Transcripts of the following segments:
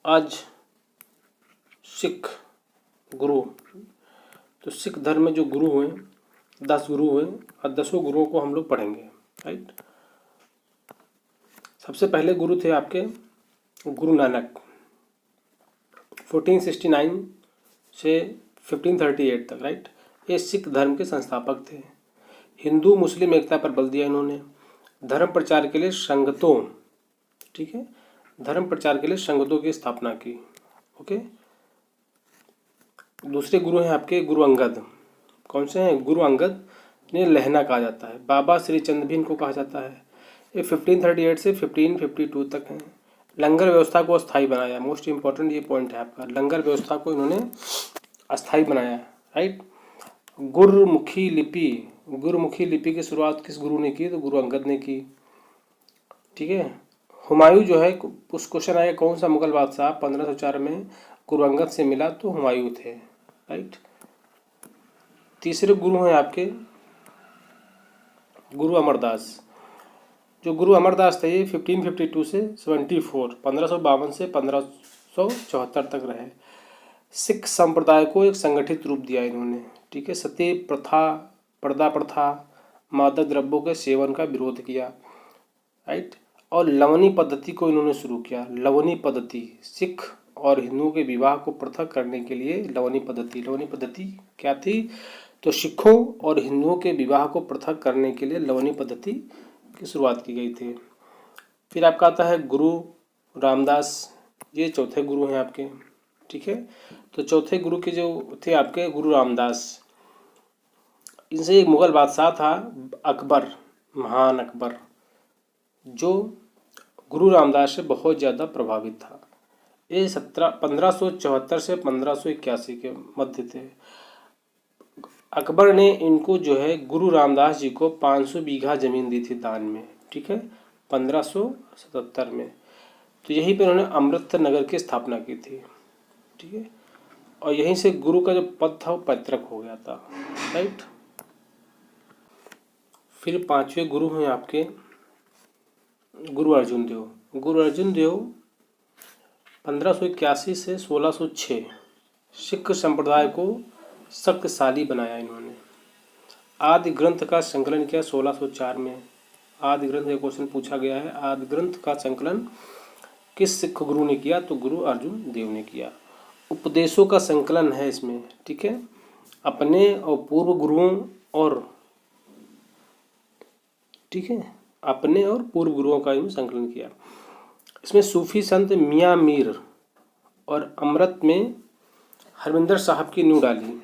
आज सिख गुरु, तो सिख धर्म में जो गुरु हुए 10 गुरु हुए और 10 गुरुओं को हम लोग पढ़ेंगे, राइट। सबसे पहले गुरु थे आपके गुरु नानक, 1469 से 1538 तक, राइट। ये सिख धर्म के संस्थापक थे। हिंदू मुस्लिम एकता पर बल दिया इन्होंने। धर्म प्रचार के लिए संगतों, ठीक है, धर्म प्रचार के लिए संगतों की स्थापना की। ओके। दूसरे गुरु हैं आपके गुरु अंगद। कौन से हैं? गुरु अंगद ने लहना कहा जाता है। बाबा श्री चंद भी इनको कहा जाता है। ये 1538 से 1552 तक हैं। लंगर व्यवस्था को अस्थायी बनाया। मोस्ट इंपॉर्टेंट ये पॉइंट है आपका, लंगर व्यवस्था को इन्होंने अस्थायी बनाया, राइट। गुरुमुखी लिपि की शुरुआत किस गुरु ने की? तो गुरु अंगद ने की, ठीक है। हुमायूं जो है, उस क्वेश्चन आया कौन सा मुगल बादशाह 1504 में गुरु अंगद से मिला? तो हुमायूं थे, राइट। तीसरे गुरु हैं आपके गुरु अमरदास। जो गुरु अमरदास थे ये 1552 से 74, 1552 से 1574 तक रहे। सिख संप्रदाय को एक संगठित रूप दिया इन्होंने, ठीक है। सती प्रथा, पर्दा प्रथा, मादक द्रव्यों के सेवन का विरोध किया, राइट। और लवनी पद्धति को इन्होंने शुरू किया। लवनी पद्धति, सिख और हिंदुओं के विवाह को पृथक करने के लिए लवनी पद्धति क्या थी? तो सिखों और हिंदुओं के विवाह को पृथक करने के लिए लवनी पद्धति की शुरुआत की गई थी। फिर आपका आता है गुरु रामदास। ये चौथे गुरु हैं आपके, ठीक है। तो चौथे गुरु के जो थे आपके गुरु रामदास, इनसे एक मुगल बादशाह था अकबर, महान अकबर, जो गुरु रामदास से बहुत ज़्यादा प्रभावित था। ये 1574 से 1581 के मध्य थे। अकबर ने इनको जो है गुरु रामदास जी को 500 बीघा जमीन दी थी दान में, ठीक है, 1577 में। तो यहीं पे उन्होंने अमृत नगर की स्थापना की थी, ठीक है। और यहीं से गुरु का जो पद था वो पैतृक हो गया था, राइट। फिर पांचवें गुरु हैं आपके गुरु अर्जुन देव। गुरु अर्जुन देव 1581 से 1606 सिख संप्रदाय को शक्तिशाली बनाया इन्होंने। आदि ग्रंथ का संकलन किया 1604 में। आदि ग्रंथ का क्वेश्चन पूछा गया है, आदि ग्रंथ का संकलन किस सिख गुरु ने किया? तो गुरु अर्जुन देव ने किया। उपदेशों का संकलन है इसमें, ठीक है, अपने और पूर्व गुरुओं और, ठीक है, अपने और पूर्व गुरुओं का इन्होंने संकलन किया। इसमें सूफी संत मियाँ मीर और अमृत में हरमिंदर साहब की नींव डाली।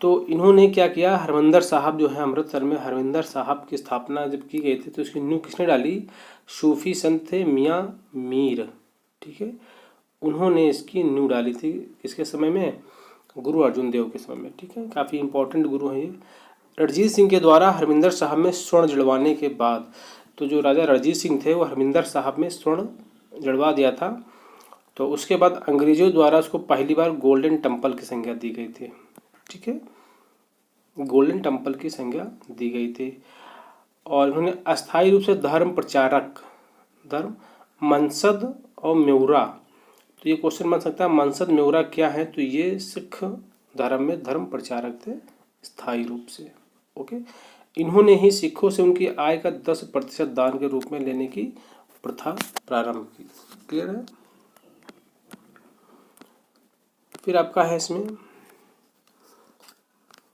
तो इन्होंने क्या किया? हरमिंदर साहब जो है अमृतसर में हरमिंदर साहब की स्थापना जब की गई थी तो इसकी नींव किसने डाली? सूफी संत थे मियाँ मीर, ठीक है, उन्होंने इसकी नींव डाली थी। किसके समय में? गुरु अर्जुन देव के समय में, ठीक है। काफ़ी इंपॉर्टेंट गुरु हैं ये। रणजीत सिंह के द्वारा हरमिंदर साहब में स्वर्ण जड़वाने के बाद, तो जो राजा रणजीत सिंह थे वो हरमिंदर साहब में स्वर्ण जड़वा दिया था। तो उसके बाद अंग्रेजों द्वारा उसको पहली बार गोल्डन टेम्पल की संज्ञा दी गई थी, ठीक है, गोल्डन टेम्पल की संज्ञा दी गई थी। और उन्होंने अस्थायी रूप से धर्म प्रचारक, धर्म मनसद और म्योरा, तो ये क्वेश्चन बन सकता है मनसद म्योरा क्या है? तो ये सिख धर्म में धर्म प्रचारक थे स्थायी रूप से, ओके। इन्होंने ही सिखों से उनकी आय का 10% दान के रूप में लेने की प्रथा प्रारंभ की। क्लियर है? फिर आपका है इसमें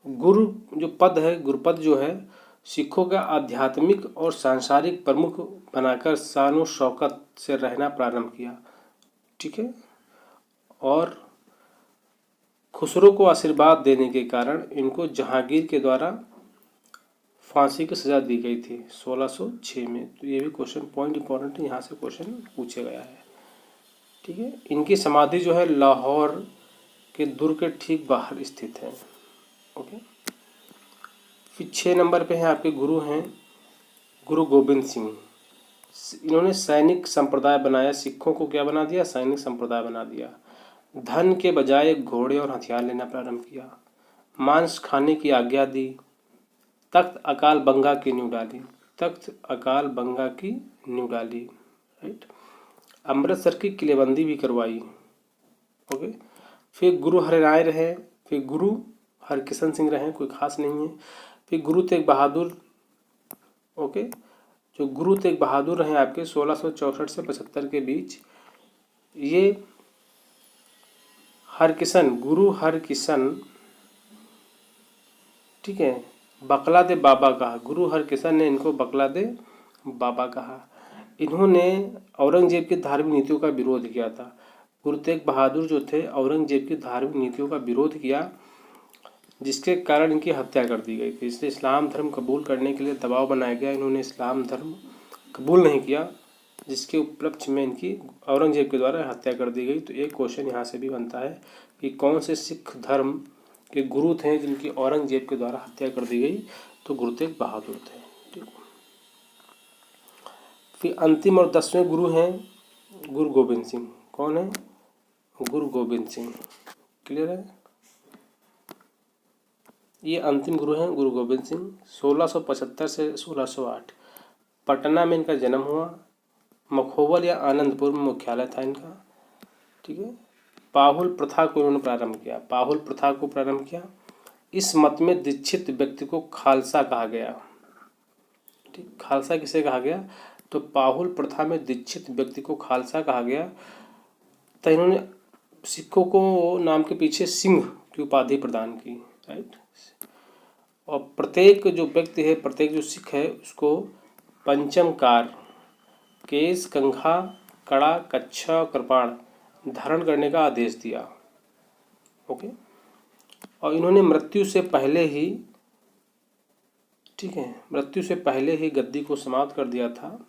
गुरु जो पद है, गुरुपद जो है सिखों का आध्यात्मिक और सांसारिक प्रमुख बनाकर शान शौकत से रहना प्रारंभ किया, ठीक है। और खुसरो को आशीर्वाद देने के कारण इनको जहांगीर के द्वारा फांसी की सजा दी गई थी 1606 में। तो ये भी क्वेश्चन पॉइंट इंपॉर्टेंट है, यहाँ से क्वेश्चन पूछा गया है, ठीक है। इनकी समाधि जो है लाहौर के दुर्ग के ठीक बाहर स्थित है, ओके। फिर 6 नंबर पे हैं आपके गुरु हैं गुरु गोविंद सिंह। इन्होंने सैनिक संप्रदाय बनाया। सिखों को क्या बना दिया? सैनिक संप्रदाय बना दिया। धन के बजाय घोड़े और हथियार लेना प्रारंभ किया। मांस खाने की आज्ञा दी। तख्त अकाल बंगा की नींव डाली। तख्त अकाल बंगा की नींव डाली, राइट। अमृतसर की किलेबंदी भी करवाई। ओके। फिर गुरु हरिराय रहे, फिर गुरु हरकिशन सिंह रहे, कोई खास नहीं है। फिर गुरु तेग बहादुर, ओके, जो गुरु तेग बहादुर रहे आपके 1664 से 75 के बीच। ये हरकिशन, गुरु हरकिशन, ठीक है, बकला दे बाबा कहा। गुरु हरकिशन ने इनको बकला दे बाबा कहा। इन्होंने औरंगजेब की धार्मिक नीतियों का विरोध किया था। गुरु तेग बहादुर जो थे औरंगजेब की धार्मिक नीतियों का विरोध किया, जिसके कारण इनकी हत्या कर दी गई थी। इसलिए इस्लाम धर्म कबूल करने के लिए दबाव बनाया गया, इन्होंने इस्लाम धर्म कबूल नहीं किया, जिसके उपलक्ष्य में इनकी औरंगजेब के द्वारा हत्या कर दी गई। तो एक क्वेश्चन यहाँ से भी बनता है कि कौन से सिख धर्म के गुरु थे जिनकी औरंगजेब के द्वारा हत्या कर दी गई? तो गुरु तेग बहादुर थे। ठीक। फिर अंतिम और 10वें गुरु हैं गुरु गोबिंद सिंह। कौन है? गुरु गोबिंद सिंह। क्लियर है? ये अंतिम गुरु हैं गुरु गोबिंद सिंह। 1675 से 1608 पटना में इनका जन्म हुआ। मखोबल या आनंदपुर में मुख्यालय था इनका। ठीक है। पाहुल प्रथा को इन्होंने प्रारंभ किया। पाहुल प्रथा को प्रारंभ किया। इस मत में दीक्षित व्यक्ति को खालसा कहा गया। ठीक, खालसा किसे कहा गया? तो पाहुल प्रथा में दीक्षित व्यक्ति को खालसा कहा गया। तो इन्होंने सिखों को नाम के पीछे सिंह की उपाधि प्रदान की। राइट। और प्रत्येक जो व्यक्ति है, प्रत्येक जो सिख है, उसको पंचमकार, केस, कंघा, कड़ा, कच्छा, कृपाण धारण करने का आदेश दिया। ओके। और इन्होंने मृत्यु से पहले ही, ठीक है, मृत्यु से पहले ही गद्दी को समाप्त कर दिया था।